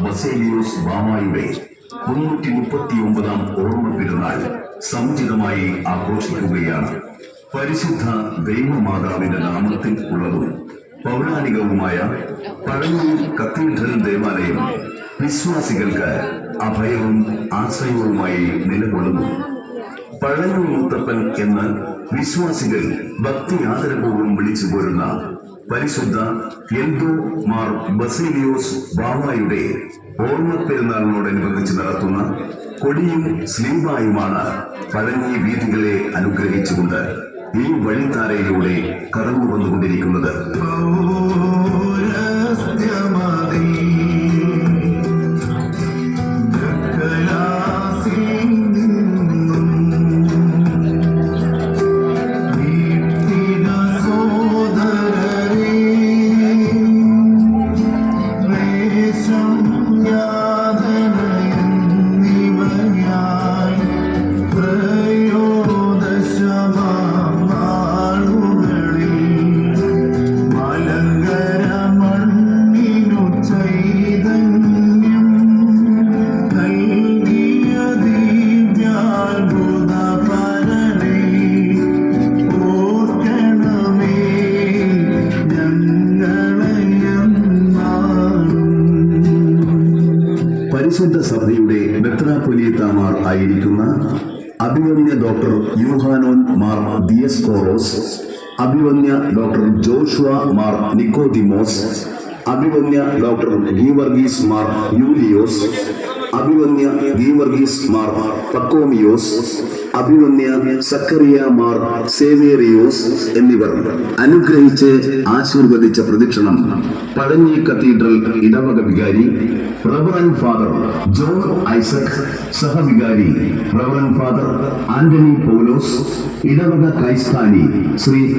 ബസേലിയോസ് ബാവായുടെ 339 ഓർമ്മ പെരുന്നാൾ സമുചിതമായി ആഘോഷിക്കുകയാണ്. പരിശുദ്ധ ദൈവമാതാവിന്റെ നാമത്തിൽ ഉള്ളതും പൗരാണികവുമായ പഴഞ്ഞൂർ കത്തീഡ്രൽ ദേവാലയം വിശ്വാസികൾക്ക് അഭയവും ആശ്രയവുമായി നിലകൊള്ളുന്നു. പഴഞ്ഞൂർ മുത്തപ്പൻ എന്ന് വിശ്വാസികൾ ഭക്തി ആദരപൂർവ്വം വിളിച്ചു പോരുന്ന പരിശുദ്ധ എൽദോ മാർ ബസേലിയോസ് ബാവായുടെ ഓർമ്മ പെരുന്നാളിനോടനുബന്ധിച്ച് നടത്തുന്ന കൊടിയും സ്ലീബായുമാണ് പഴഞ്ഞി വീഥികളെ അനുഗ്രഹിച്ചുകൊണ്ട് ഈ വഴിത്താരയിലൂടെ കടന്നു വന്നുകൊണ്ടിരിക്കുന്നത്. പരിശുദ്ധ സഭയുടെ മെത്രാപ്പൊലീത്താമാർ ആയിരിക്കുന്ന അഭിവന്യ ഡോക്ടർ യൂഹാനോൻ മാർ ദിയസ്കോറോസ്, അഭിവന്യ ഡോക്ടർ ജോഷുവ മാർ നിക്കോദിമോസ്, അഭിവന്യ ഡോക്ടർ ഗീവർഗീസ് മാർ യൂലിയോസ്, അഭിവന്യ ഗീവർഗീസ് മാർ പക്കോമിയോസ്, അഭിവന്യ സക്കറിയ മാർ സേവേറിയോസ് എന്നിവർ അനുഗ്രഹിച്ച് ആശീർവദിച്ച പ്രദക്ഷിണം പഴഞ്ഞി കത്തീഡ്രൽ ഇടവക വികാരി റവറൻ ഫാദർ ജോൺ ഐസക്, സഹവികാരി റവറൻ ഫാദർ ആന്റണി പൗലോസ്, ഇടവക ക്രൈസ്താനി ശ്രീ